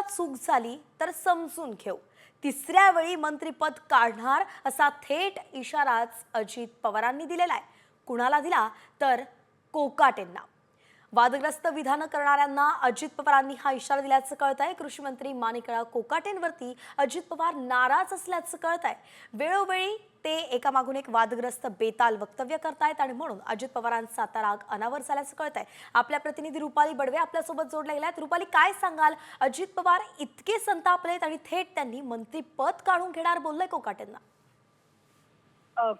चूक झाली तर समजून घेऊ, तिसऱ्या वेळी मंत्रिपद काढणार असा थेट इशाराच अजित पवारांनी दिलेला आहे। कुणाला दिला तर कोकाटेंना। वादग्रस्त विधान करणाऱ्यांना अजित पवारांनी हा इशारा दिल्याचं कळतंय। कृषी मंत्री माणिकराव कोकाटेंवरती अजित पवार नाराज असल्याचं कळतंय। वेळोवेळी ते एकामागून एक वादग्रस्त बेताल वक्तव्य करतायत आणि म्हणून अजित पवारांचा आता राग अनावर झाल्याचं कळतंय। आपल्या प्रतिनिधी रुपाली बडवे आपल्यासोबत जोडल्या गेल्यात। रुपाली, काय सांगाल? अजित पवार इतके संतापलेत आणि थेट त्यांनी मंत्रिपद काढून घेणार बोलले कोकाटेंना।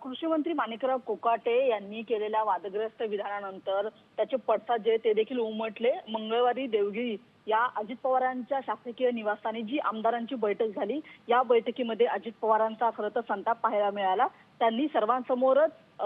कृषी मंत्री माणिकराव कोकाटे यांनी केलेल्या वादग्रस्त विधानानंतर त्याचे पडसाद जे ते देखील उमटले। मंगळवारी देवगिरी या अजित पवारांच्या शासकीय निवासस्थानी जी आमदारांची बैठक झाली, या बैठकीमध्ये अजित पवारांचा खरं तर संताप पाहायला मिळाला। त्यांनी सर्वांसमोरच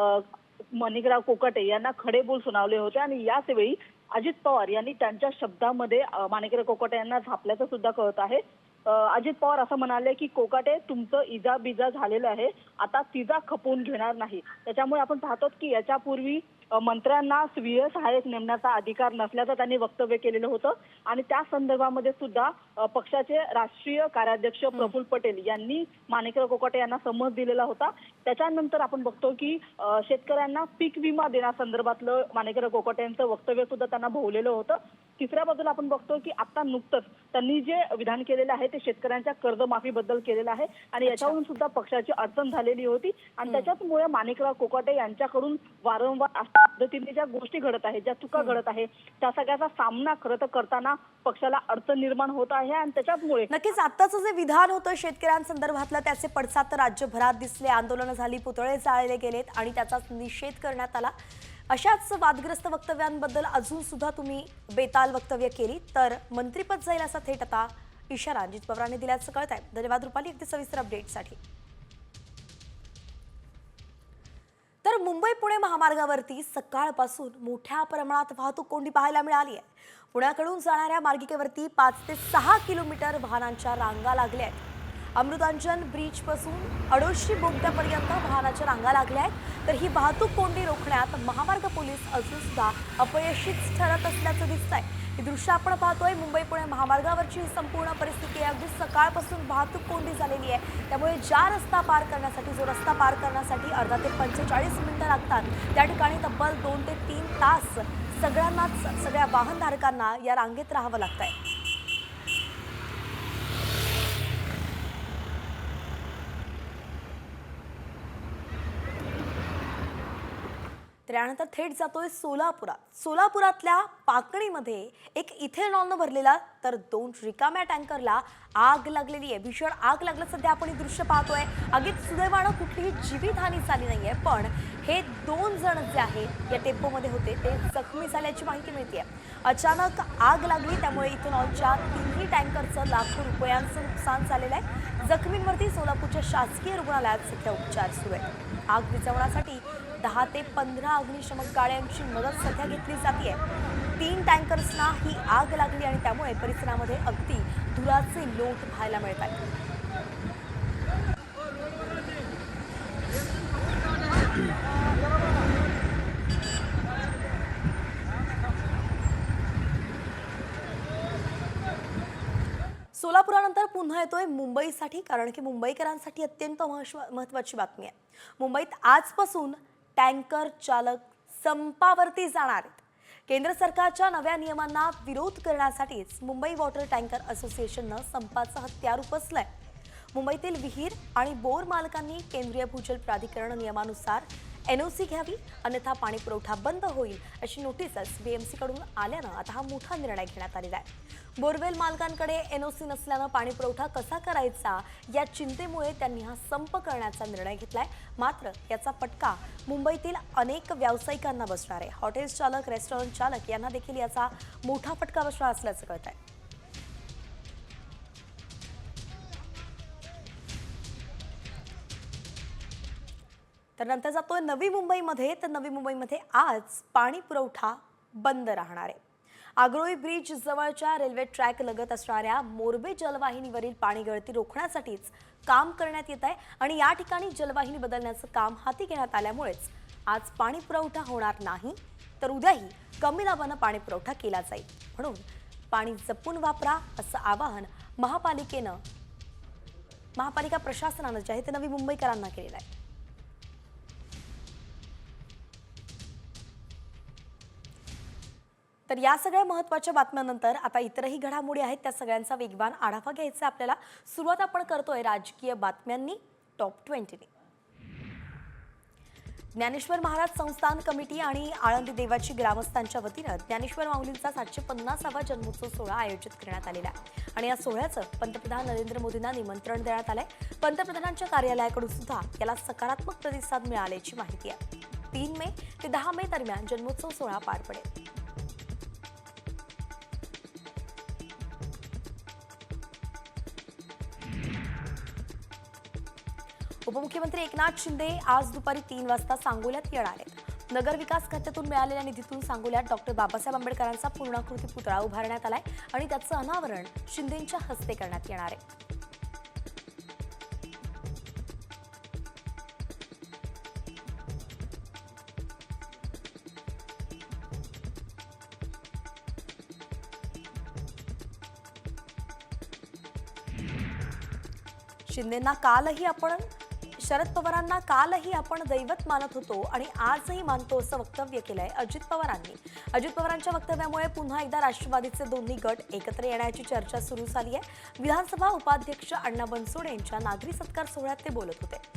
माणिकराव कोकाटे यांना खडे बोल सुनावले होते आणि याच वेळी अजित पवार यांनी त्यांच्या शब्दामध्ये माणिकराव कोकाटे यांना झापल्याचं सुद्धा कळत आहे। अजित पवार असं म्हणाले की कोकाटे, तुमचं इजा बिजा झालेलं आहे, आता तिजा खपवून घेणार नाही। त्याच्यामुळे आपण पाहतो की याच्यापूर्वी मंत्र्यांना स्वीय सहाय्यक नेमण्याचा अधिकार नसल्याचं त्यांनी वक्तव्य केलेलं होतं आणि त्या संदर्भामध्ये सुद्धा पक्षाचे राष्ट्रीय कार्याध्यक्ष प्रफुल्ल पटेल यांनी माणिकराव कोकाटे यांना समज दिलेला होता। त्याच्यानंतर आपण बघतो की शेतकऱ्यांना पीक विमा देण्यासंदर्भातलं माणिकराव कोकाटे यांचं वक्तव्य सुद्धा त्यांना भोवलेलं होतं। तिसऱ्या बाजूला आपण बघतो की आता नुकतंच त्यांनी जे विधान केलेलं आहे ते शेतकऱ्यांच्या कर्जमाफीबद्दल केलेलं आहे आणि याच्यावरून सुद्धा पक्षाची अडचण झालेली होती आणि त्याच्यामुळे माणिकराव कोकाटे यांच्याकडून वारंवार अशा पद्धतीने ज्या गोष्टी घडत आहेत, ज्या चुका घडत आहे, त्या सगळ्याचा सामना खरं तर करताना पक्षाला अडचण निर्माण होत आहे आणि त्याच्यामुळे नक्कीच आत्ताचं जे विधान होतं शेतकऱ्यांसंदर्भातलं त्याचे पडसाद तर राज्यभरात दिसले, आंदोलनं झाली, पुतळे जाळले गेलेत आणि त्याचा निषेध करण्यात आला। अशाच वादग्रस्त वक्तव्यांबद्दल अजून सुद्धा तुम्ही बेताल वक्तव्य केली तर मंत्रिपद जाईल असा थेट आता इशारा अजित पवारांनी दिल्याचं कळत आहे। धन्यवाद रुपाली, अगदी सविस्तर अपडेटसाठी। तर मुंबई पुणे महामार्गावरती सकाळपासून मोठ्या प्रमाणात वाहतूक कोंडी पाहायला मिळाली आहे। पुण्याकडून जाणाऱ्या मार्गिकेवरती 5 ते 6 किलोमीटर वाहनांच्या रांगा लागल्या आहेत। अमृतांजन ब्रिज पासून अडोशी बोगद्यापर्यंत वाहनाच्या रांगा लागल्या आहेत। तर ही वाहतूक कोंडी रोखण्यात महामार्ग पोलीस अजून सुद्धा अपयशीच ठरत असल्याचं दिसतंय। ही दृश्य आपण पाहतोय मुंबई पुणे महामार्गावरची संपूर्ण परिस्थिती आहे। अगदी सकाळपासून वाहतूक कोंडी झालेली आहे, त्यामुळे जो रस्ता पार करण्यासाठी अर्धा ते 45 मिनिटं लागतात, त्या ठिकाणी तब्बल 2 ते 3 तास सगळ्या वाहनधारकांना या रांगेत राहावं लागतंय। त्यानंतर थेट जातोय सोलापुरातल्या पाकणीमध्ये एक इथेनॉलनं भरलेला तर 2 रिकाम्या टँकरला आग लागलेली आहे। भीषण आग लागलं सध्या आपण हे दृश्य पाहतोय। आगीत सुदैवानं कुठलीही जीवितहानी झाली नाहीये, पण हे 2 जण जे आहेत या टेम्पोमध्ये होते ते जखमी झाल्याची माहिती मिळते। अचानक आग लागली, त्यामुळे इथेनॉलच्या 3ही टँकरचं लाखो रुपयांचं नुकसान झालेलं आहे। जखमींवरती सोलापूरच्या शासकीय रुग्णालयात सध्या उपचार सुरू आहेत। आग विझवण्यासाठी 10 ते 15 अग्निशमक गाड्यांची मदत सध्या घेतली जाते। 3 टँकर्सना ही आग लागली आणि त्यामुळे परिसरामध्ये अगदी धुराचे लोट पाहायला मिळत आहेत। सोलापुरानंतर पुन्हा येतोय मुंबईसाठी, कारण की मुंबईकरांसाठी अत्यंत महत्त्वाची बातमी आहे। मुंबईत आजपासून टँकर चालक संपावरती जाणार आहेत। केंद्र सरकारच्या नव्या नियमांना विरोध करण्यासाठीच मुंबई वॉटर टँकर असोसिएशननं संपाचं हत्यार उपसलंय। मुंबईतील विहीर आणि बोर मालकांनी केंद्रीय भूजल प्राधिकरण नियमानुसार एनओसी घ्यावी, अन्यथा पाणी पुरवठा बंद होईल अशी नोटीसच बीएमसी कडून आल्यानं आता हा मोठा निर्णय घेण्यात आलेला आहे। बोरवेल मालकांकडे एनओसी नसल्यानं पाणी पुरवठा कसा करायचा या चिंतेमुळे त्यांनी हा संप करण्याचा निर्णय घेतलाय। मात्र याचा फटका मुंबईतील अनेक व्यावसायिकांना बसणार आहे। हॉटेल्स चालक, रेस्टॉरंट चालक यांना देखील याचा मोठा फटका बसणार असल्याचं कळत आहे। तर नंतर जातोय नवी मुंबईमध्ये, तर नवी मुंबईमध्ये आज पाणी पुरवठा बंद राहणार आहे। आग्रोळी ब्रिज जवळच्या रेल्वे ट्रॅक लगत असणाऱ्या मोरबे जलवाहिनीवरील पाणी गळती रोखण्यासाठीच काम करण्यात येत आहे आणि या ठिकाणी जलवाहिनी बदलण्याचं काम हाती घेण्यात आल्यामुळेच आज पाणी पुरवठा होणार नाही, तर उद्याही कमी दाबानं पाणी पुरवठा केला जाईल। म्हणून पाणी जपून वापरा असं आवाहन महापालिका प्रशासनानं जे आहे ते नवी मुंबईकरांना केलेलं आहे. तर या सगळ्या महत्त्वाच्या बातम्यांनंतर आता इतरही घडामोडी आहेत, त्या सगळ्यांचा वेगवान आढावा घ्यायचा आपल्याला. सुरुवात आपण करतोय राजकीय बातम्यांनी टॉप 20 ने. ज्ञानेश्वर महाराज संस्थान कमिटी आणि आळंदी देवाची ग्रामस्थांच्या वतीनं ज्ञानेश्वर माऊलींचा 750वा जन्मोत्सव सोहळा आयोजित करण्यात आलेला आहे आणि या सोहळ्याचं पंतप्रधान नरेंद्र मोदींना निमंत्रण देण्यात आलंय. पंतप्रधानांच्या कार्यालयाकडून सुद्धा याला सकारात्मक प्रतिसाद मिळाल्याची माहिती आहे. 3 मे ते 10 मे दरम्यान जन्मोत्सव सोहळा पार पडेल. उपमुख्यमंत्री एकनाथ शिंदे आज दुपारी 3 वाजता सांगोल्यात येणार आहेत. नगर विकास खात्यातून मिळालेल्या निधीतून सांगोल्यात डॉक्टर बाबासाहेब आंबेडकरांचा पूर्णाकृती पुतळा उभारण्यात आलाय आणि त्याचं अनावरण शिंदेंच्या हस्ते करण्यात येणार आहे. शरद पवारांना कालही आपण दैवत मानत होतो आणि आजही मानतो असं वक्तव्य केलंय अजित पवारांनी. अजित पवारांच्या वक्तव्यामुळे पुन्हा एकदा राष्ट्रवादीचे दोन्ही गट एकत्र येण्याची चर्चा सुरू झाली आहे. विधानसभा उपाध्यक्ष अण्णा बनसोडे यांच्या नागरी सत्कार सोहळ्यात ते बोलत होते.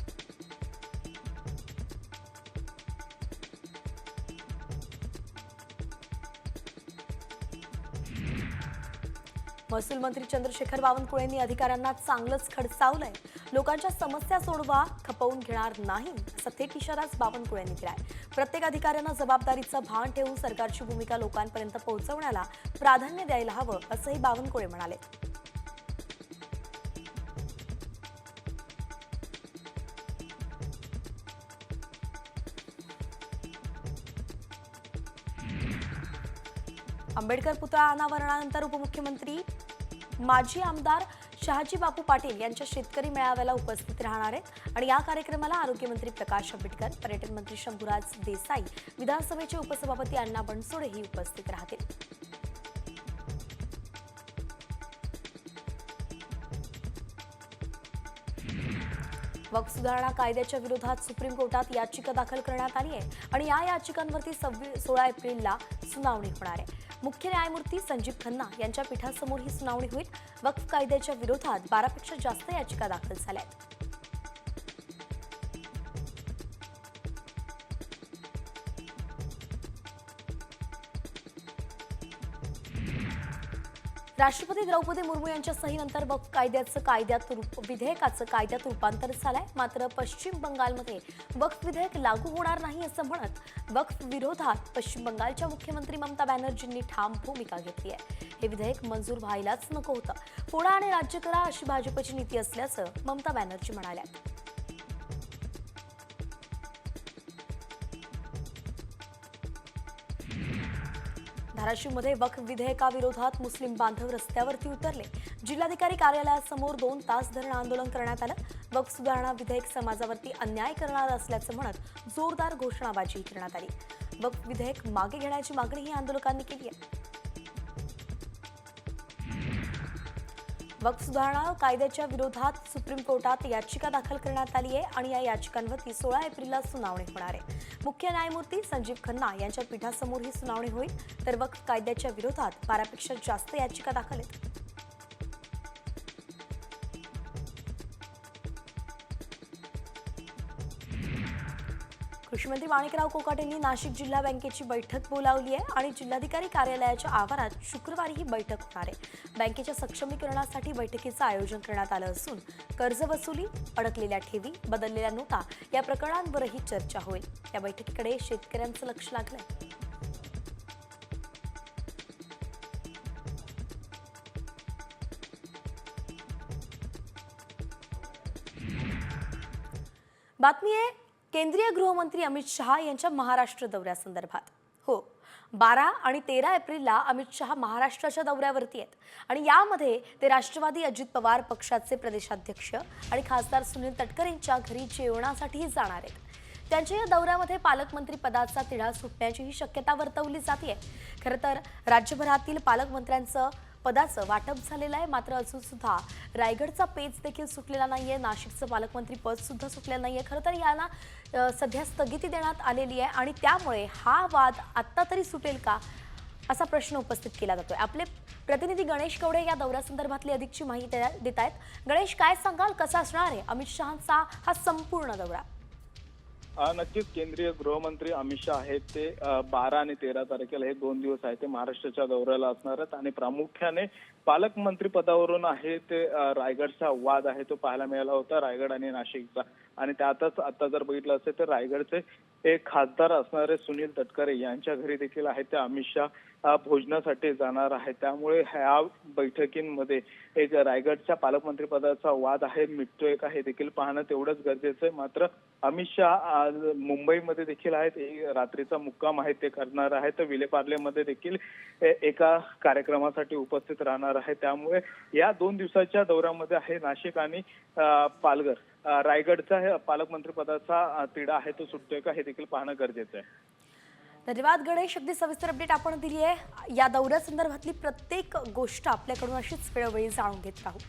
महसूल मंत्री चंद्रशेखर बावनकुळेंनी अधिकाऱ्यांना चांगलंच खडसावलंय. लोकांच्या समस्या सोडवा, खपवून घेणार नाही असा थेट इशाराच बावनकुळेंनी दिलाय. प्रत्येक अधिकाऱ्यानं जबाबदारीचं भान ठेवून सरकारची भूमिका लोकांपर्यंत पोहोचवण्याला प्राधान्य द्यायला हवं असंही बावनकुळे म्हणाले. आंबेडकर पुतळा अनावरणानंतर उपमुख्यमंत्री माजी आमदार शहाजी बापू पाटील यांच्या शेतकरी मेळाव्याला उपस्थित राहणार आहेत आणि या कार्यक्रमाला आरोग्यमंत्री प्रकाश आंबेडकर, पर्यटन मंत्री शंभूराज देसाई, विधानसभेचे उपसभापती अण्णा बनसोडेही उपस्थित राहतील. वक्फ सुधारणा कायद्याच्या विरोधात सुप्रीम कोर्टात याचिका दाखल करण्यात आली आहे आणि या याचिकांवरती 16 एप्रिलला सुनावणी होणार आहे. मुख्य न्यायमूर्ती संजीव खन्ना यांच्या पीठासमोर ही सुनावणी होईल. वक्फ कायद्याच्या विरोधात 12 पेक्षा जास्त याचिका दाखल झाल्या आहेत. राष्ट्रपती द्रौपदी मुर्मू यांच्या सहीनंतर वक्फ विधेयकाचं कायद्यात रूपांतर झालंय. मात्र पश्चिम बंगालमध्ये वक्फ विधेयक लागू होणार नाही असं म्हणत वक्फ विरोधात पश्चिम बंगालच्या मुख्यमंत्री ममता बॅनर्जींनी ठाम भूमिका घेतली आहे. हे विधेयक मंजूर व्हायलाच नको होतं. फोडा आणि राज्य करा अशी भाजपची नीती असल्याचं ममता बॅनर्जी म्हणाल्या. धाराशिवमध्ये वक्फ विधेयकाविरोधात मुस्लिम बांधव रस्त्यावरती उतरले. जिल्हाधिकारी कार्यालयासमोर 2 तास धरणं आंदोलन करण्यात आलं. वक्फ सुधारणा विधेयक समाजावरती अन्याय करणार असल्याचं म्हणत जोरदार घोषणाबाजी करण्यात आली. वक्फ विधेयक मागे घेण्याची मागणीही आंदोलकांनी केली आहे. वक्फ सुधारणा कायद्याच्या विरोधात सुप्रीम कोर्टात याचिका दाखल करण्यात आली आहे आणि या याचिकांवरती 16 एप्रिलला सुनावणी होणार आहे. मुख्य न्यायमूर्ती संजीव खन्ना यांच्या पीठासमोर ही सुनावणी होईल. तर वक्फ कायद्याच्या विरोधात 12 पेक्षा जास्त याचिका दाखल आहेत. कृषीमंत्री माणिकराव कोकाटेंनी नाशिक जिल्हा बँकेची बैठक बोलावली आहे आणि जिल्हाधिकारी कार्यालयाच्या आवारात शुक्रवारी ही बैठक होणार आहे. बँकेच्या सक्षमीकरणासाठी बैठकीचं आयोजन करण्यात आलं असून कर्ज वसुली, अडकलेल्या ठेवी, बदललेल्या नोटा या प्रकरणांवरही चर्चा होईल. या बैठकीकडे शेतकऱ्यांचं लक्ष लागलंय. बातमी आहे केंद्रीय गृहमंत्री अमित शहा यांच्या महाराष्ट्र दौऱ्यासंदर्भात. हो, 12 आणि 13 एप्रिलला अमित शहा महाराष्ट्राच्या दौऱ्यावरती आहेत आणि यामध्ये ते राष्ट्रवादी अजित पवार पक्षाचे प्रदेशाध्यक्ष आणि खासदार सुनील तटकरे यांच्या घरी जेवणासाठीही जाणार आहेत. त्यांच्या या दौऱ्यामध्ये पालकमंत्री पदाचा तिढा सुटण्याचीही शक्यता वर्तवली जाते. खरं तर राज्यभरातील पालकमंत्र्यांचं पदाचं वाटप झालेलं आहे. मात्र अजून सुद्धा रायगडचा पेच देखील सुटलेला नाहीये. नाशिकचं पालकमंत्री पद सुद्धा सुटलेलं नाहीये. खरं तर यांना सध्या स्थगिती देण्यात आलेली आहे आणि त्यामुळे हा वाद आत्ता तरी सुटेल का असा प्रश्न उपस्थित केला जातोय. आपले प्रतिनिधी गणेश कवडे या दौऱ्यासंदर्भातली अधिकची माहिती देत आहेत. गणेश, काय सांगाल, कसा असणार आहे अमित शहांचा हा संपूर्ण दौरा? नक्कीच केंद्रीय गृहमंत्री अमित शहा आहेत ते 12 आणि 13 तारखेला हे 2 दिवस आहे ते महाराष्ट्राच्या दौऱ्याला असणार आहेत आणि प्रामुख्याने पालकमंत्री पदावरून आहे ते रायगडचा वाद आहे तो पाहायला मिळाला होता, रायगड आणि नाशिकचा. आणि त्यातच आता जर बघितलं असेल तर रायगडचे एक खासदार असणारे सुनील तटकरे यांच्या घरी देखील आहे ते अमित शहा भोजनासाठी जाणार आहे. त्यामुळे ह्या बैठकींमध्ये एक रायगडच्या पालकमंत्री पदाचा वाद आहे मिटतोय का हे देखील पाहणं तेवढंच गरजेचं आहे. मात्र अमित शहा आज मुंबईमध्ये देखील आहेत, रात्रीचा मुक्काम आहे ते करणार आहे, तर विलेपार्लेमध्ये देखील एका कार्यक्रमासाठी उपस्थित राहणार आहे. त्यामुळे या 2 दिवसाच्या दौऱ्यामध्ये आहे नाशिक आणि पालघर, रायगडचा पालकमंत्री पदाचा तिढा आहे तो सुटतोय का हे देखील पाहणं गरजेचं आहे. धन्यवाद गणेश, अगदी सविस्तर अपडेट आपण दिली आहे. या दौऱ्यासंदर्भातली प्रत्येक गोष्ट आपल्याकडून अशीच वेळोवेळी जाणून घेत राहू.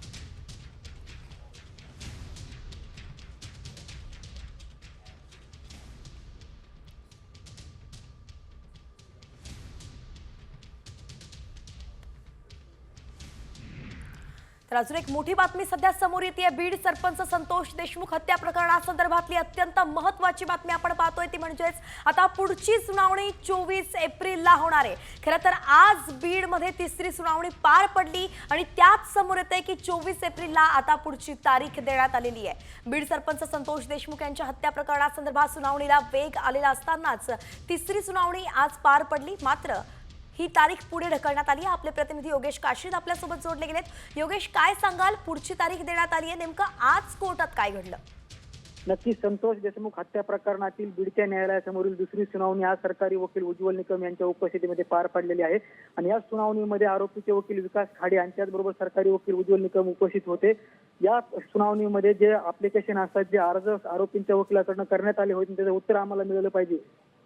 तर अजून एक मोठी बातमी सध्या समोर येते. बीड सरपंच संतोष देशमुख हत्या प्रकरणासंदर्भातली अत्यंत महत्त्वाची बातमी आपण पाहतोय ती म्हणजेच आता पुढची सुनावणी 24 एप्रिलला होणार आहे. खरं तर आज बीडमध्ये तिसरी सुनावणी पार पडली आणि त्यात समोर येते की 24 एप्रिलला आता पुढची तारीख देण्यात आलेली आहे. बीड सरपंच संतोष देशमुख यांच्या हत्या प्रकरणासंदर्भात सुनावणीला वेग आलेला असतानाच तिसरी सुनावणी आज पार पडली. मात्र ही तारीख पुढे ढकलण्यात आली. आपले प्रतिनिधी योगेश काशीद आपल्यासोबत जोडले गेलेत. योगेश, काय सांगाल, पुढची तारीख देण्यात आली आहे, नेमकं आज कोर्टात काय घडलं? नक्कीच संतोष देशमुख हत्या प्रकरणातील बीडच्या न्यायालयासमोरील दुसरी सुनावणी आज सरकारी वकील उज्ज्वल निकम यांच्या उपस्थितीमध्ये पार पडलेली आहे. आणि या सुनावणीमध्ये आरोपीचे वकील विकास खाडे यांच्याबरोबर सरकारी वकील उज्ज्वल निकम उपस्थित होते. या सुनावणीमध्ये जे ऍप्लिकेशन असतात, जे अर्ज आरोपींच्या वकिलाकडनं करण्यात आले होते त्याचं उत्तर आम्हाला मिळालं पाहिजे,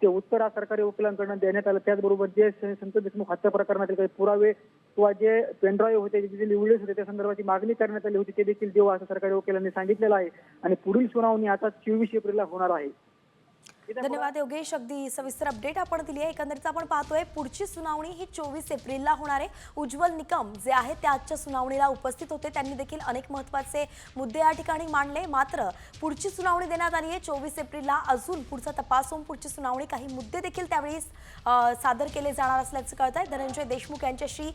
ते उत्तर आज सरकारी वकिलांकडून देण्यात आलं. त्याचबरोबर जे संतोष देशमुख हत्या प्रकरणातील काही पुरावे किंवा जे पेनड्राईव्ह होते, जे व्हिडिओज होते त्या संदर्भाची मागणी करण्यात आली होती ते देखील देऊ असं सरकारी वकिलांनी सांगितलेलं आहे. आणि पुढील सुनावणी आता 24 एप्रिलला होणार आहे. धन्यवाद योगेश, अगदी सविस्तर अपडेट आपण दिली आहे. एकंदरीत आपण पाहतोय पुढची सुनावणी ही 24 एप्रिलला होणार आहे. उज्ज्वल निकम जे आहेत ते आजच्या सुनावणीला उपस्थित होते. त्यांनी देखील अनेक महत्त्वाचे मुद्दे या ठिकाणी मांडले. मात्र पुढची सुनावणी देण्यात आली आहे 24 एप्रिलला. अजून पुढचा तपास होऊन पुढची सुनावणी, काही मुद्दे देखील त्यावेळी सादर केले जाणार असल्याचं कळत आहे. धनंजय देशमुख यांच्याशी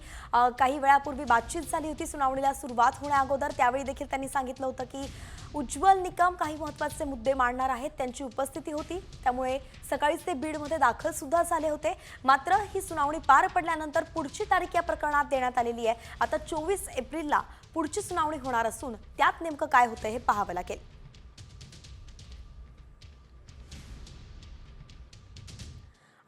काही वेळापूर्वी बातचीत झाली होती सुनावणीला सुरुवात होण्याअगोदर. त्यावेळी देखील त्यांनी सांगितलं होतं की उज्ज्वल निकम काही महत्त्वाचे मुद्दे मांडणार आहेत, त्यांची उपस्थिती होती. त्यामुळे सकाळीच ते बीडमध्ये दाखल सुद्धा झाले होते. मात्र ही सुनावणी पार पडल्यानंतर पुढची तारीख या प्रकरणात देण्यात आलेली आहे. आता 24 एप्रिलला पुढची सुनावणी होणार असून त्यात नेमकं काय होतं हे पाहावं लागेल.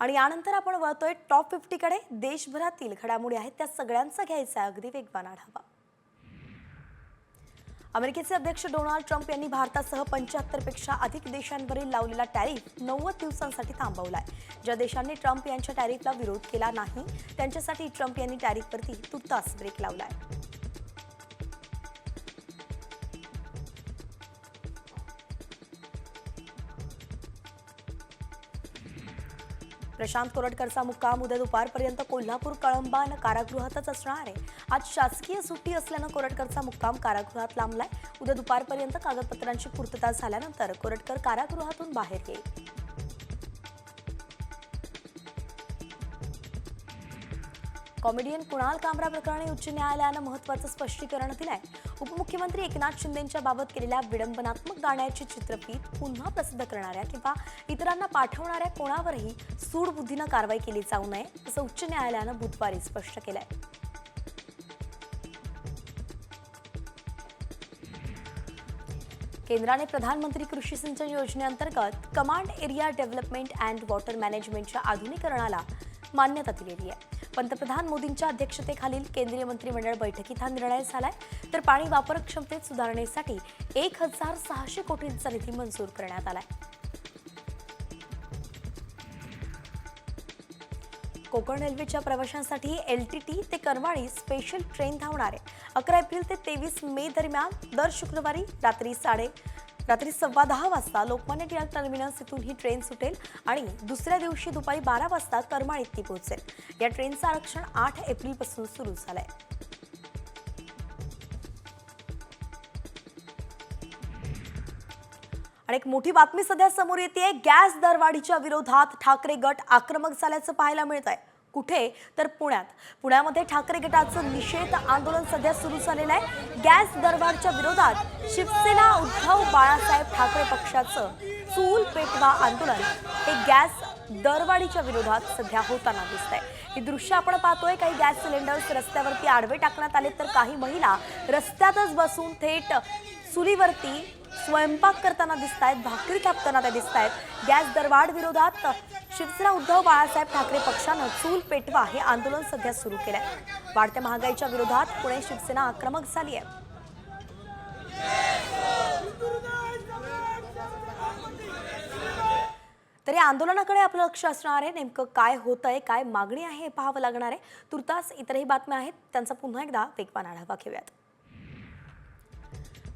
आणि यानंतर आपण वळतोय टॉप 50 कडे. देशभरातील घडामोडी आहेत त्या सगळ्यांचा घ्यायचा अगदी वेगवान आढावा. अमेरिकेचे अध्यक्ष डोनाल्ड ट्रम्प यांनी भारतासह 75 पेक्षा अधिक देशांवरील लावलेला टॅरिफ 90 दिवसांसाठी थांबवलाय. ज्या देशांनी ट्रम्प यांच्या टॅरिफला विरोध केला नाही त्यांच्यासाठी ट्रम्प यांनी टॅरिफवरती तुर्तास ब्रेक लावलाय. प्रशांत कोरटकरचा मुक्काम उद्या दुपारपर्यंत कोल्हापूर कळंबान कारागृहातच असणार आहे. आज शासकीय सुट्टी असल्यानं कोरटकरचा मुक्काम कारागृहात लांबलाय. उद्या दुपारपर्यंत कागदपत्रांची पूर्तता झाल्यानंतर कोरटकर कारागृहातून बाहेर येईल. कॉमेडियन कुणाल कामरा प्रकरणी उच्च न्यायालयानं महत्त्वाचं स्पष्टीकरण दिलंय. उपमुख्यमंत्री एकनाथ शिंदेंच्या बाबत केलेल्या विडंबनात्मक गाण्याची चित्रफीत पुन्हा प्रसिद्ध करणाऱ्या किंवा इतरांना पाठवणाऱ्या कोणावरही सूडबुद्धीनं कारवाई केली जाऊ नये असं उच्च न्यायालयानं बुधवारी स्पष्ट केलंय. केंद्राने प्रधानमंत्री कृषी सिंचन योजनेअंतर्गत command area development and water मॅनेजमेंटच्या आधुनिकीकरणाला मान्यता दिलेली आहे. पंतप्रधान मोदींच्या अध्यक्षतेखालील केंद्रीय मंत्रिमंडळ बैठकीत हा निर्णय झालाय. तर पाणी वापर क्षमतेत सुधारणेसाठी 1600 कोटींचा निधी मंजूर करण्यात आलाय. कोकण रेल्वेच्या प्रवाशांसाठी LTT ते करमाळी स्पेशल ट्रेन धावणार आहे. 11 एप्रिल ते 23 मे दरम्यान दर शुक्रवारी रात्री 10:15 वाजता लोकमान्य टिळक टर्मिनस इथून ही ट्रेन सुटेल आणि दुसऱ्या दिवशी दुपारी 12 वाजता करमाळीत ती पोहोचेल. या ट्रेनचं आरक्षण 8 एप्रिलपासून सुरू झालंय. आणि एक मोठी बातमी सध्या समोर येते. गॅस दरवाढीच्या विरोधात ठाकरे गट आक्रमक झाल्याचं पाहायला मिळत आहे. कुठे तर पुण्यामध्ये ठाकरे गटाचं निषेध आंदोलन सध्या सुरू झालेलं आहे. गॅस दरवाढीच्या विरोधात शिवसेना उद्धव बाळासाहेब ठाकरे पक्षाचं चूल पेटवा आंदोलन हे गॅस दरवाढीच्या विरोधात सध्या होताना दिसतंय. ही दृश्य आपण पाहतोय. काही गॅस सिलेंडर्स रस्त्यावरती आडवे टाकण्यात आले तर काही महिला रस्त्यातच बसून थेट चुलीवरती स्वयंपाक करताना दिसत आहेत, भाकरी कापताना त्या दिसत आहेत. गॅस दरवाढ विरोधात शिवसेना उद्धव बाळासाहेब ठाकरे पक्षानं चूल पेटवा हे आंदोलन सध्या सुरू केलंय. वाढत्या महागाईच्या विरोधात पुणे शिवसेना आक्रमक झाली आहे. तर या आंदोलनाकडे आपलं लक्ष असणार आहे. नेमकं काय होतंय, काय मागणी आहे हे पाहावं लागणार आहे. तुर्तास इतरही बातम्या आहेत, त्यांचा पुन्हा एकदा वेगवान आढावा घेऊयात.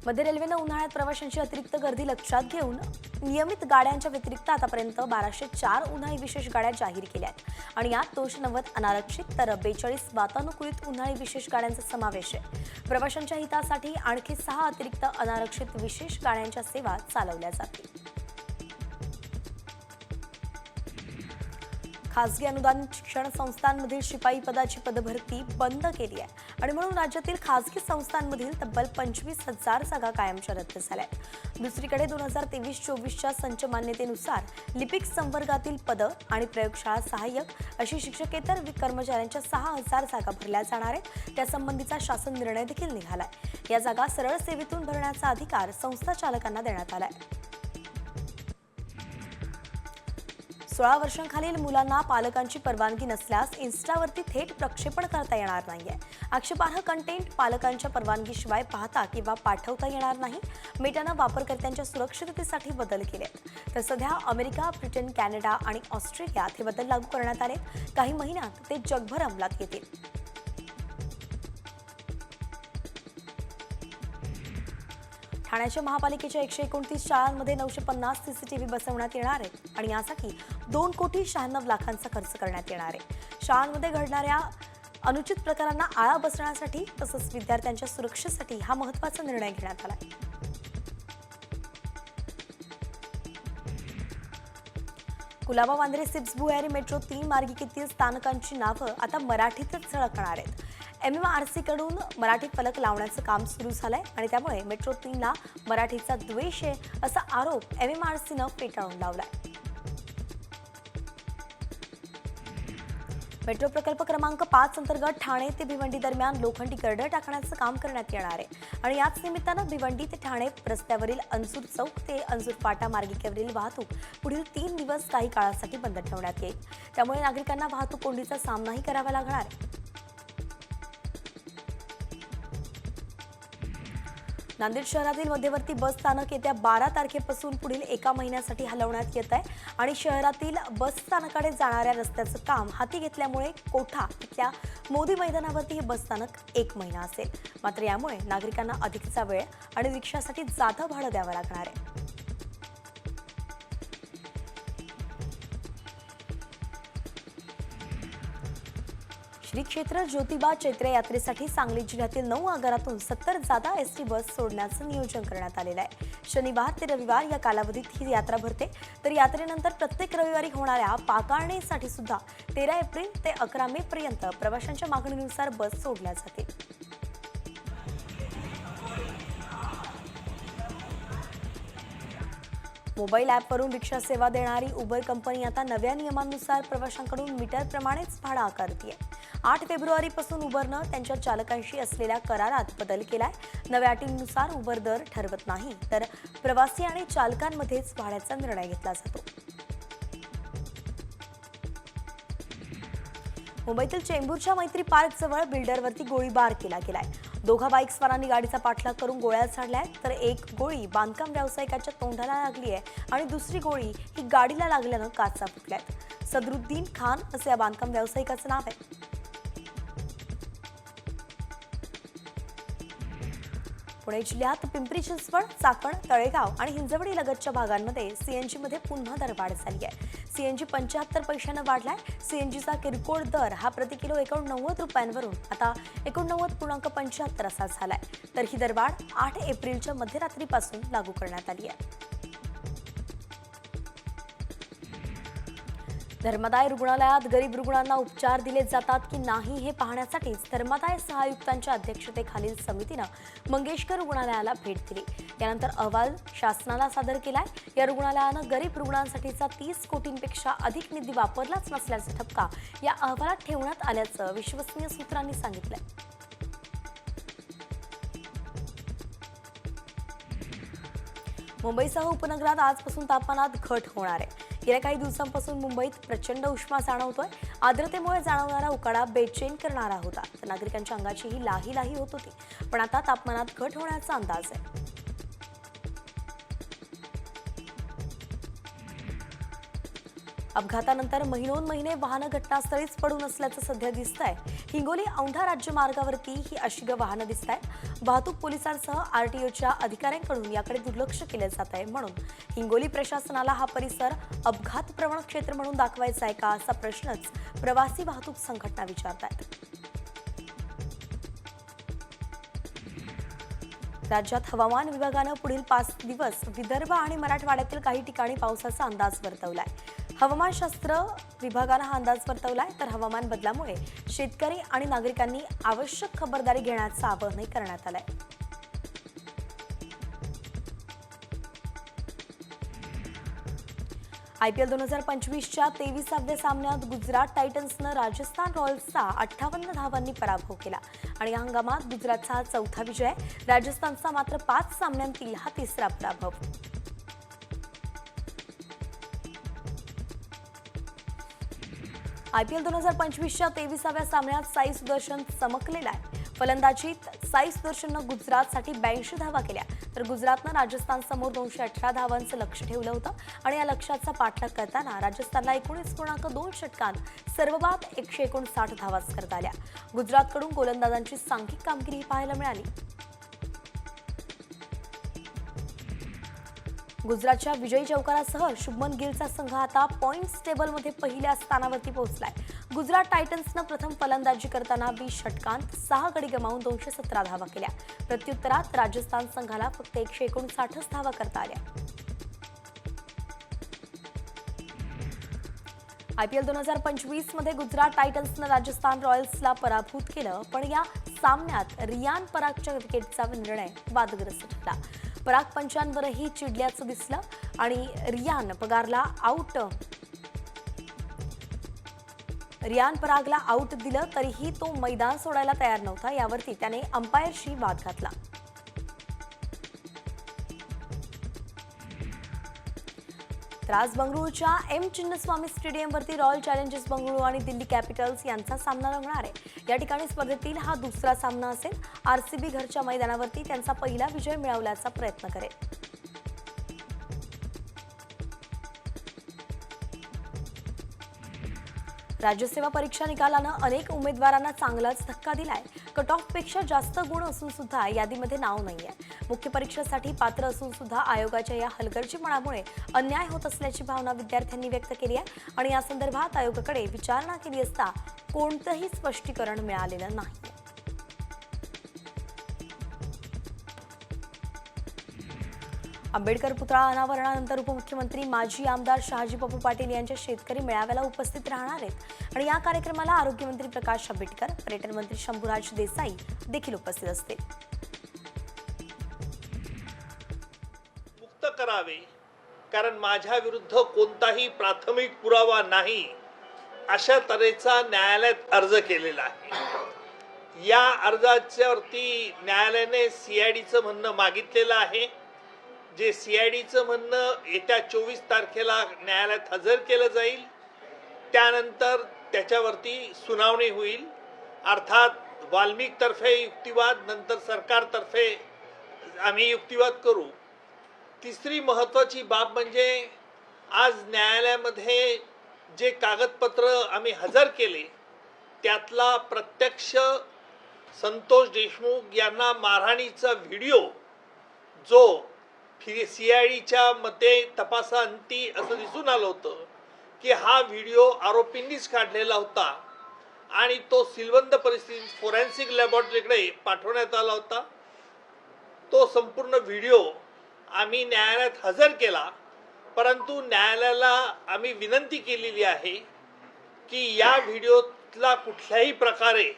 मध्य रेल्वेनं उन्हाळ्यात प्रवाशांची अतिरिक्त गर्दी लक्षात घेऊन नियमित गाड्यांच्या व्यतिरिक्त आतापर्यंत 1204 उन्हाळी विशेष गाड्या जाहीर केल्या आहेत आणि यात 290 अनारक्षित तर 42 वातानुकूलित उन्हाळी विशेष गाड्यांचा समावेश आहे. प्रवाशांच्या हितासाठी आणखी 6 अतिरिक्त अनारक्षित विशेष गाड्यांच्या सेवा चालवल्या जातील. खासगी अनुदानित शिक्षण संस्थांमधील शिपाई पदाची पदभरती बंद केली आहे आणि म्हणून राज्यातील खासगी संस्थांमधील तब्बल 25,000 जागा कायमच्या रद्द झाल्या आहेत. दुसरीकडे 2023-24च्या संच मान्यतेनुसार लिपिक संवर्गातील पदं आणि प्रयोगशाळा सहाय्यक अशी शिक्षकेतर कर्मचाऱ्यांच्या 6,000 जागा भरल्या जाणार आहेत. त्यासंबंधीचा शासन निर्णय देखील निघालाय. या जागा सरळ सेवेतून भरण्याचा अधिकार संस्था चालकांना देण्यात आलाय. 16 वर्षांखालील मुलांना पालकांची परवानगी नसल्यास इन्स्टावरती थेट प्रक्षेपण करता येणार नाहीये. आक्षेपार्ह कंटेंट पालकांच्या परवानगीशिवाय पाहता किंवा पाठवता येणार नाही. मेटानं वापरकर्त्यांच्या सुरक्षिततेसाठी बदल केले आहेत. तर सध्या अमेरिका, ब्रिटन, कॅनडा आणि ऑस्ट्रेलियात हे बदल लागू करण्यात आले. काही महिन्यात ते जगभर अंमलात येतील. ठाण्याच्या महापालिकेच्या 129 शाळांमध्ये 950 CCTV बसवण्यात येणार आहेत आणि यासाठी 2,96 लाखांचा खर्च करण्यात येणार आहे. शाळांमध्ये घडणाऱ्या अनुचित प्रकारांना आळा बसण्यासाठी तसंच विद्यार्थ्यांच्या सुरक्षेसाठी हा महत्त्वाचा निर्णय घेण्यात आला. कुलाबा, वांद्रे, सिप्स, भुयारी मेट्रो 3 मार्गिकेतील स्थानकांची नावं आता मराठीतच झळकणार आहेत. MMRC कडून मराठी फलक लावण्याचं काम सुरू झालंय आणि त्यामुळे मेट्रो 3ला मराठीचा द्वेष आहे असा आरोप MMRCनं फेटाळून लावलाय. मेट्रो प्रकल्प क्रमांक 5 अंतर्गत ठाणे ते भिवंडी दरम्यान लोखंडी गर्डर टाकण्याचं काम करण्यात येणार आहे आणि याच निमित्तानं भिवंडी ते ठाणे रस्त्यावरील अंसूर चौक ते अंसूर फाटा मार्गिकेवरील वाहतूक पुढील 3 दिवस काही काळासाठी बंद ठेवण्यात येईल. त्यामुळे नागरिकांना वाहतूक कोंडीचा सामनाही करावा लागणार आहे. नांदेड शहरातील मध्यवर्ती बस स्थानक येत्या 12 तारखेपासून पुढील 1 महिन्यासाठी हलवण्यात येत आहे आणि शहरातील बस स्थानकाकडे जाणाऱ्या रस्त्याचं काम हाती घेतल्यामुळे कोठा इथल्या मोदी मैदानावरती हे बस स्थानक 1 महिना असेल. मात्र यामुळे नागरिकांना अधिकचा वेळ आणि रिक्षासाठी जादा भाडं द्यावं लागणार आहे. श्री क्षेत्र ज्योतिबा चैत्र यात्रेसाठी सांगली जिल्ह्यातील 9 आगारातून 70 जादा ST बस सोडण्याचं नियोजन करण्यात आलेलं आहे. शनिवार ते रविवार या कालावधीत ही यात्रा भरते. तर यात्रेनंतर प्रत्येक रविवारी होणाऱ्या पाकारणीसाठी सुद्धा 13 एप्रिल ते 11 मे पर्यंत प्रवाशांच्या मागणीनुसार बस सोडल्या जातील. मोबाईल ॲपवरून रिक्षा सेवा देणारी उबर कंपनी आता नव्या नियमांनुसार प्रवाशांकडून मीटरप्रमाणेच भाडं आकारते. 8 फेब्रुवारीपासून उबरनं त्यांच्या चालकांशी असलेल्या करारात बदल केलाय. नव्या अटींनुसार उबर दर ठरवत नाही तर प्रवासी आणि चालकांमध्येच भाड्याचा निर्णय घेतला जातो. मुंबईतील चेंबूरच्या मैत्री पार्क जवळ बिल्डरवरती गोळीबार केला गेलाय. दोघा बाईकस्वारांनी गाडीचा पाठलाग करून गोळ्या झाडल्यात, तर एक गोळी बांधकाम व्यावसायिकाच्या तोंडाला लागली आहे आणि दुसरी गोळी ही गाडीला लागल्यानं काचा फुटल्यात. सदरुद्दीन खान असं या बांधकाम व्यावसायिकाचं नाव आहे. पुणे जिल्ह्यात पिंपरी चिंचवड, चाकण, तळेगाव आणि हिंजवडी लगतच्या भागांमध्ये सीएनजी मध्ये पुन्हा दरवाढ झाली आहे. सीएनजी 75 पैशानं वाढलाय. सीएनजीचा किरकोळ दर हा प्रति किलो 89 रुपयांवरून आता 89.75 असा झालाय. तर ही दरवाढ 8 एप्रिलच्या मध्यरात्रीपासून लागू करण्यात आली आहे. धर्मादाय रुग्णालयात गरीब रुग्णांना उपचार दिले जातात की नाही हे पाहण्यासाठीच धर्मादाय सहायुक्तांच्या अध्यक्षतेखालील समितीनं मंगेशकर रुग्णालयाला भेट दिली. यानंतर अहवाल शासनाला सादर केलाय. या रुग्णालयानं गरीब रुग्णांसाठीचा 30 कोटींपेक्षा अधिक निधी वापरलाच नसल्याचा ठपका या अहवालात ठेवण्यात आल्याचं विश्वसनीय सूत्रांनी सांगितलंय. मुंबईसह उपनगरात आजपासून तापमानात घट होणार आहे. गेल्या काही दिवसांपासून मुंबईत प्रचंड उष्मा जाणवतोय. आर्द्रतेमुळे जाणवणारा उकाडा बेचैन करणारा होता, तर नागरिकांच्या अंगाचीही लाही होत होती. पण आता तापमानात घट होण्याचा अंदाज आहे. अपघातानंतर महिने वाहनं घटनास्थळीच पडून असल्याचं सध्या दिसतंय. हिंगोली औंढा राज्य मार्गावरती ही अशी वाहनं दिसत आहेत. वाहतूक पोलिसांसह आरटीओच्या अधिकाऱ्यांकडून याकडे दुर्लक्ष केलं जात आहे. म्हणून हिंगोली प्रशासनाला हा परिसर अपघात प्रवण क्षेत्र म्हणून दाखवायचा आहे का, असा प्रश्नच प्रवासी वाहतूक संघटना विचारतायत. राज्यात हवामान विभागानं पुढील 5 दिवस विदर्भ आणि मराठवाड्यातील काही ठिकाणी पावसाचा अंदाज वर्तवलाय. हवामानशास्त्र विभागानं हा अंदाज वर्तवलाय. तर हवामान बदलामुळे शेतकरी आणि नागरिकांनी आवश्यक खबरदारी घेण्याचं आवाहनही करण्यात आलंय. IPL 2025च्या 23व्या सामन्यात गुजरात टायटन्सनं राजस्थान रॉयल्सचा 58 धावांनी पराभव केला आणि या हंगामात गुजरातचा हा चौथा विजय आहे. राजस्थानचा मात्र 5 सामन्यांतील हा तिसरा पराभव. IPL 2025च्या 23व्या सामन्यात साई सुदर्शन चमकलेला आहे. फलंदाजीत साई सुदर्शननं गुजरातसाठी 82 धावा केल्या, तर गुजरातनं राजस्थानसमोर 218 धावांचं लक्ष्य ठेवलं होतं आणि या लक्ष्याचा पाठलाग करताना राजस्थानला 19.2 षटकांत सर्वबाद 159 धावाच करता आल्या. गुजरातकडून गोलंदाजांची सांघिक कामगिरी पाहायला मिळाली. गुजरातच्या विजयी चौकारासह शुभमन गिलचा संघ आता पॉइंट्स टेबलमध्ये पहिल्या स्थानावरती पोहोचलाय. गुजरात टायटन्सनं प्रथम फलंदाजी करताना 20 षटकांत 6 गडी गमावून 217 धावा केल्या. प्रत्युत्तरात राजस्थान संघाला फक्त 159 धावा करता आल्या. IPL 2025 मध्ये गुजरात टायटन्सनं राजस्थान रॉयल्सला पराभूत केलं, पण या सामन्यात रियान परागच्या विकेटचा निर्णय वादग्रस्त ठरला. पराग पंचांवरही चिडल्याचं दिसलं आणि रियान परागला आऊट दिलं तरीही तो मैदान सोडायला तयार नव्हता. यावरती त्याने अंपायरशी वाद घातला. तर आज बंगळुरूच्या एम चिन्नस्वामी स्टेडियमवरती रॉयल चॅलेंजर्स बंगळुरू आणि दिल्ली कॅपिटल्स यांचा सामना रंगणार आहे. या ठिकाणी स्पर्धेतील हा दुसरा सामना असेल. RCB घरच्या मैदानावरती त्यांचा पहिला विजय मिळवण्याचा प्रयत्न करेल. राज्यसेवा परीक्षा निकालानं अनेक उमेदवारांना चांगलाच धक्का दिलाय. कट ऑफ पेक्षा जास्त गुण असून सुद्धा यादीमध्ये नाव नाहीये. मुख्य परीक्षेसाठी पात्र असून सुद्धा आयोगाच्या या हलगर्जीपणामुळे अन्याय होत असल्याची भावना विद्यार्थ्यांनी व्यक्त केली आहे आणि या संदर्भात आयोगाकडे विचारणा केली असता कोणतंही स्पष्टीकरण मिळालेलं नाही. आंबेडकर पुतळा अनावरणानंतर उपमुख्यमंत्री माजी आमदार शहाजी बापू पाटील यांच्या शेतकरी मेळाव्याला उपस्थित राहणार आहेत आणि या कार्यक्रमाला आरोग्यमंत्री प्रकाश आंबेडकर, पर्यटन मंत्री शंभूराज देसाई देखील उपस्थित असतील. मुक्त करावे, कारण माझ्या विरुद्ध कोणताही प्राथमिक पुरावा नाही अशा तऱ्हेचा न्यायालयात अर्ज केलेला आहे. या अर्जाच्यावरती न्यायालयाने CIDचं म्हणणं मागितलेलं आहे. जे CIDचं म्हणणं येत्या 24 तारखेला न्यायालयात हजर केलं जाईल. त्यानंतर त्याच्यावरती सुनावणी होईल. अर्थात वाल्मिक तर्फे युक्तिवाद, नंतर सरकारतर्फे आम्ही युक्तिवाद करू. तिसरी महत्त्वाची बाब म्हणजे आज न्यायालयामध्ये जे कागदपत्र आम्ही हजर केले त्यातला प्रत्यक्ष संतोष देशमुख यांना मारहाणीचा व्हिडिओ जो CIDच्या मते तपासाअंती असं दिसून आलं होतं की हा व्हिडिओ आरोपींनीच काढलेला होता आणि तो सीलबंद परिस्थितीत फोरेन्सिक लॅबोरेटरीकडे पाठवण्यात आला होता. तो संपूर्ण व्हिडिओ आम्ही न्यायालयात हजर केला, परंतु न्यायालयाला आम्ही विनंती केलेली आहे की या व्हिडिओतला कुठल्याही प्रकारे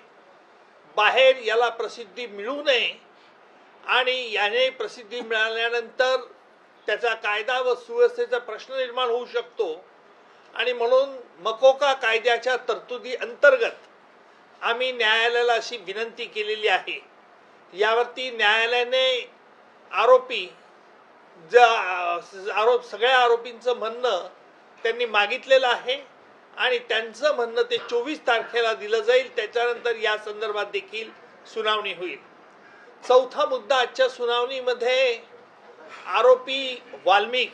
बाहेर याला प्रसिद्धी मिळू नये आणि याने प्रसिद्धी मिळाल्यानंतर त्याचा कायदा व सुव्यवस्थेचा प्रश्न निर्माण होऊ शकतो आणि म्हणून मकोका कायद्याच्या तरतुदी अंतर्गत आम्ही न्यायालयाला अशी विनंती केलेली आहे. यावरती न्यायालयाने सगळ्या आरोपींचं म्हणणं त्यांनी मागितलेलं आहे आणि त्यांचं म्हणणं ते 24 तारखेला दिलं जाईल. त्याच्यानंतर या संदर्भात देखील सुनावणी होईल. चौथा मुद्दा आजच्या सुनावणीमध्ये आरोपी वाल्मिक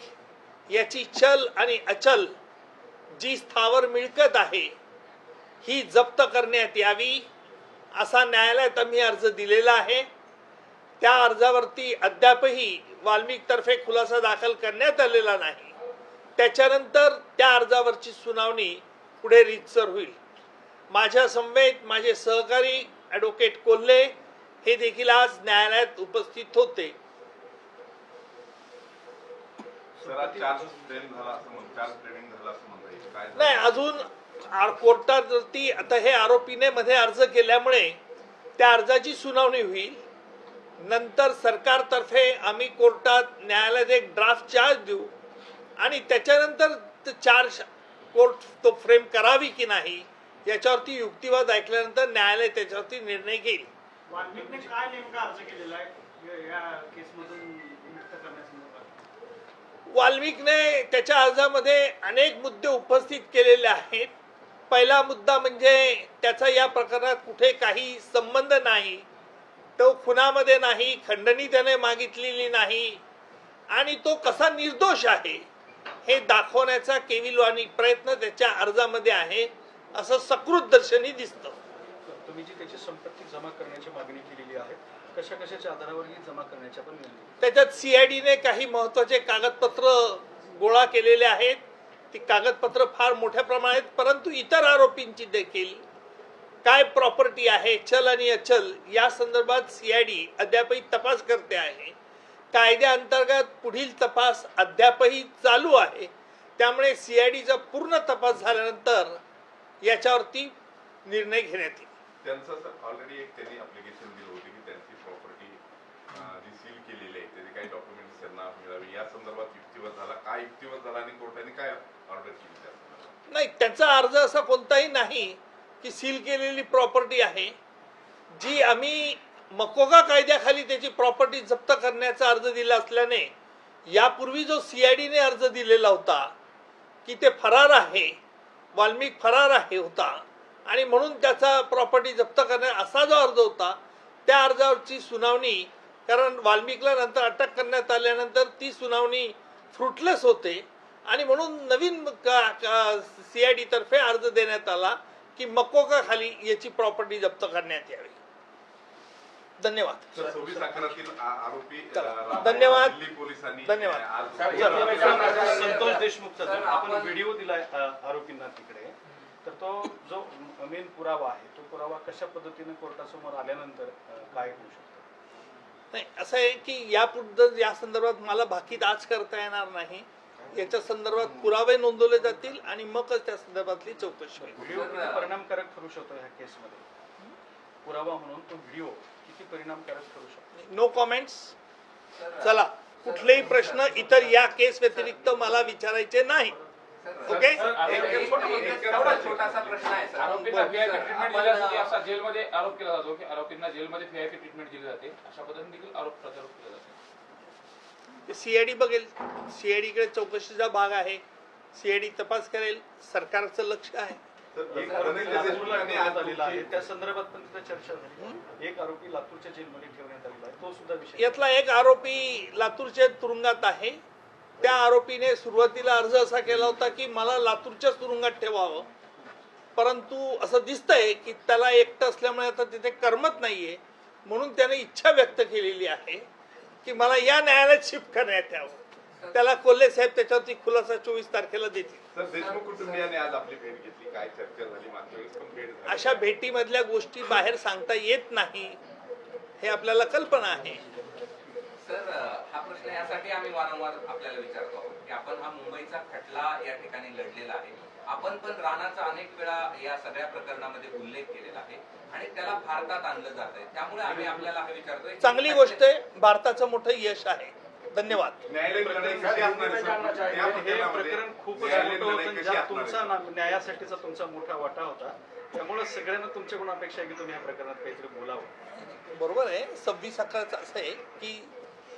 याची चल आणि अचल जी स्थावर मिळकत आहे ही जप्त करण्यात यावी असा न्यायालयात आम्ही अर्ज दिलेला आहे. त्या अर्जावरती अद्यापही वाल्मिकतर्फे खुलासा दाखल करण्यात आलेला नाही. त्याच्यानंतर त्या अर्जावरची सुनावणी पुढे रीतसर होईल. माझ्या समवेत माझे सहकारी ॲडव्होकेट कोल्हे हे देखील आज न्यायालयात उपस्थित होते. नाही, अजून कोर्टावरती आता हे आरोपीने मध्ये अर्ज केल्यामुळे त्या अर्जाची सुनावणी होईल. नंतर सरकारतर्फे आम्ही कोर्टात न्यायालयात एक ड्राफ्ट चार्ज देऊ आणि त्याच्यानंतर चार्ज कोर्ट तो फ्रेम करावी की नाही याच्यावरती युक्तिवाद ऐकल्यानंतर न्यायालय त्याच्यावरती निर्णय घेईल. वाल्मिकने काय नेमका अर्ज केलेला आहे या केसमधून मुक्त करण्यासंदर्भात? वाल्मिकने त्याच्या अर्जामध्ये अनेक मुद्दे उपस्थित केलेले आहेत. पहिला मुद्दा म्हणजे त्याचा या प्रकरणात कुठे काही संबंध नाही, तो खुनामध्ये नाही, खंडणी त्याने मागितलेली नाही आणि तो कसा निर्दोष आहे हे दाखवण्याचा केविलवाणी प्रयत्न त्याच्या अर्जामध्ये आहे असं सकृत दर्शनी दिसतं. तुम्ही जी त्याची संपत्ती जमा करण्याची मागणी केलेली आहे, कशा कशाच्या आधारावर ही जमा करण्याच्या पण विनंती? त्याच्यात CIDने काही महत्त्वाचे कागदपत्र गोळा केलेले आहेत. ती कागदपत्र फार मोठ्या प्रमाणात, परंतु इतर आरोपींची देखील काय प्रॉपर्टी आहे, चल आणि अचल या संदर्भात CID अद्यापही तपास करते आहे. कायद्याअंतर्गत पुढील तपास अद्यापही चालू आहे. त्यामुळे CIDचा पूर्ण तपास झाल्यानंतर याच्यावरती निर्णय घेण्यात येईल. त्यांचं सर ऑलरेडी एक त्यांनी ऍप्लिकेशन दिलं होतं की त्यांची प्रॉपर्टी जी सील केलेली आहे त्याचे काही डॉक्युमेंट्स त्यांना मिळावे या संदर्भात युक्तिवाद झाला. काय युक्तिवाद झाला आणि कोर्टाने काय ऑर्डर केली त्या संदर्भात? नाही, त्याचा अर्ज असा कोणताही नाही की सील केलेली प्रॉपर्टी आहे. जी आम्ही मकोका कायद्याखाली त्याची प्रॉपर्टी जप्त करण्याचा अर्ज दिला असल्याने यापूर्वी जो CIDने अर्ज दिलेला होता की ते फरार आहे, वाल्मिक फरार आहे होता आणि म्हणून त्याचा प्रॉपर्टी जप्त करण्या असा जो अर्ज होता त्या अर्जावरची सुनावणी, कारण वाल्मिकला नंतर अटक करण्यात आल्यानंतर ती सुनावणी फ्रुटलेस होते आणि म्हणून नवीन CID तर्फे अर्ज देण्यात आला की मकोका खाली याची प्रॉपर्टी जप्त करण्यात यावी. धन्यवाद. 26 अकरातील आरोपी धन्यवाद. दिल्ली पोलिसांनी धन्यवाद. आज संतोष देशमुखचा आपण व्हिडिओ दिलाय आरोपींना तिकडे, तर तो जो मेन पुरावा आहे तो पुरावा कशा पद्धतीने कोर्टासमोर आल्यानंतर काय होऊ शकतो? नाही, असं आहे की यापुढे या संदर्भात मला भाकीत आज करता येणार नाही. याच्या संदर्भात पुरावे नोंदवले जातील आणि मगच त्या संदर्भातली चौकशी होईल. व्हिडिओ किती परिणामकारक ठरू शकतो ह्या केसमध्ये? पुरावा म्हणून तो व्हिडिओ किती परिणामकारक ठरू शकतो? No comments. चला, कुठलेही प्रश्न इतर या केस व्यतिरिक्त मला विचारायचे नाही. ओके. एवढा छोटासा प्रश्न आहे सर. आरोपींना VIP ट्रीटमेंट दिली जाते असा जेलमध्ये आरोप केला जातो की आरोपींना जेलमध्ये VIP ट्रीटमेंट दिली जाते, अशा पद्धतीने देखील आरोप प्रत्यारोप केला जातो. CID बघेल. CID कडे चौकशीचा भाग आहे. CID तपास करेल. सरकारचं लक्ष आहे. एक आरोपी लातूरला ठेवण्यात आलेला आहे, त्या संदर्भात पण तिथे चर्चा झाली. एक आरोपी लातूरच्या जेलमध्ये ठेवण्यात आलेला आहे, तो सुद्धा विषय. यातला एक आरोपी लातूरच्या तुरुंगात आहे. त्या आरोपीने सुरुवातीला अर्ज असा केला होता की मला लातूरच्या तुरुंगात ठेवावं, परंतु असं दिसतंय की त्याला एकटं असल्यामुळे आता तिथे करमत नाहीये, म्हणून त्याने इच्छा व्यक्त केलेली आहे की मला या न्यायालयात शिफ्ट करण्यात यावं. त्याला कोल्हे साहेब त्याच्यावरती खुलासा 24 तारखेला देतील. सर, देशमुख कुटुंबियांनी आज आपली भेट घेतली, काय चर्चा झाली? मागच्या वेळेस पण भेट झाली. अशा भेटीमधल्या गोष्टी बाहेर सांगता येत नाही हे आपल्याला कल्पना आहे. सर, हा प्रश्न यासाठी आम्ही वारंवार आपल्याला विचारतो आहोत की आपण हा मुंबईचा खटला या ठिकाणी लढलेला आहे. आपण पण राणाचा अनेक वेळा या सगळ्या प्रकरणामध्ये उल्लेख केलेला आहे आणि त्याला भारतात आणलं जात आहे. त्यामुळे आम्ही आपल्याला हे विचारतोय. चांगली गोष्ट आहे, भारताचं मोठं यश आहे. धन्यवाद. न्यायालयीन लढाई कशी असणार आहे, सर? या हे प्रकरणामध्ये प्रकरण खूपच न्यायालयीन मोठं लढाई होतं, कशी ज्यात असणार तुमचा आहे? न्यायासाठीचा तुमचा मोठा वाटा होता. त्यामुळे सगळ्यांना तुमच्याकडून अपेक्षा आहे की तुम्ही या प्रकरणात काहीतरी बोलावं. बरोबर आहे. 26 अकराचं असं आहे की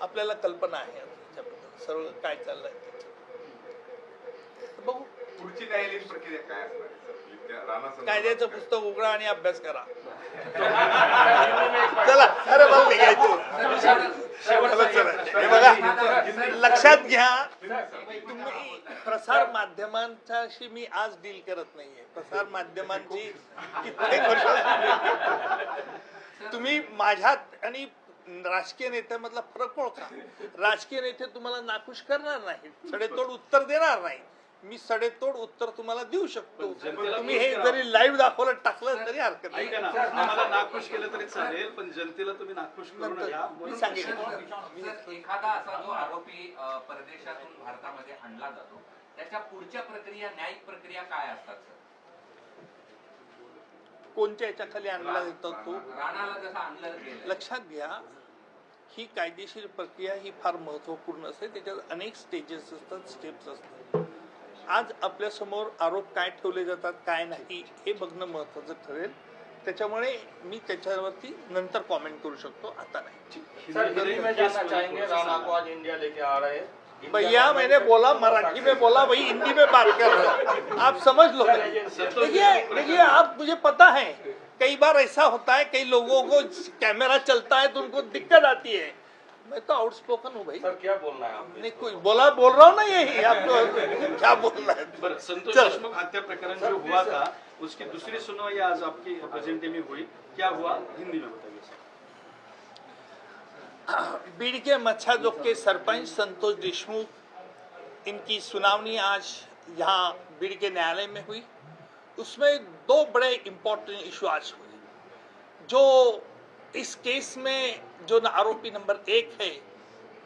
आपल्याला कल्पना आहे त्याच्याबद्दल सर्व काय चाललंय त्याचं. बघू पुढची न्यायालयीन प्रक्रिया काय असणार आहे, सर? त्या राणा संदर्भात कायद्याचं काय? पुस्तक उघडा आणि अभ्यास करा. चला, अरे मला निघायचं. हे बघा, लक्षात घ्या, तुम्ही प्रसार माध्यमांच्याशी मी आज डील करत नाहीये. प्रसार माध्यमांची कित्येक वर्ष तुम्ही माझ्यात आणि राजकीय नेत्यामधला फरक ओळखा. राजकीय नेते तुम्हाला नाखुश करणार नाहीत, सडेतोड उत्तर देणार नाही. मी सडेतोड उत्तर तुम्हाला देऊ शकतो. तुम्ही हे जरी लाईव्ह दाखवलं टाकलं तरी हरकत नाही. ऐका ना, आम्हाला नाखुश केलं तरी चालेल, पण जनतेला तुम्ही नाखुश करू नका. मी सांगेन. सर, एखादा असा जो आरोपी परदेशातून भारतामध्ये आणला जातो, त्याच्या पुढच्या प्रक्रिया, न्यायिक प्रक्रिया काय असतात सर? कोणत्या याच्या खाली आणला जातो तो? राणाला जसं आणलं गेलं. लक्षात घ्या, ही कायदेशीर प्रक्रिया ही फार महत्वपूर्ण असते. त्याच्यात अनेक स्टेजेस असतात, स्टेप्स असतात. आज आपल्या समोर आरोप काय ठेवले जातात, काय नाही, हे बघणं महत्वाचं ठरेल. त्याच्यामुळे मी त्याच्यावरती नंतर कॉमेंट करू शकतो, आता नाही. भैया मैंने बोला मराठी में बोला, वही हिंदी में बात कर रहे हो, आप समझ लो. देखिए आप, मुझे पता है कई बार ऐसा होता है, कई लोगों को कैमरा चलता है तो उनको दिक्कत आती है. मैं तो आउटस्पोकन हूँ भाई. सर, क्या बोलना है आपने? नहीं, कोई बोल रहा हूँ ना, यही आपको क्या बोलना है. बरं, संतोष चल. देशमुख हत्या प्रकरण जो हुआ था, उसकी दूसरी सुनवाई आज आपकी प्रेजेंटे में हुई. क्या हुआ, हिंदी में बताइए सर. बीड़ के मच्छादोक के सरपंच संतोष देशमुख, इनकी सुनावनी आज यहाँ बीड़ के न्यायालय में हुई. उसमें 2 बड़े इम्पोर्टेंट इशू आज हुए. जो इस केस में जो आरोपी नंबर 1 है,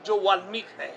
जो वाल्मीकि है,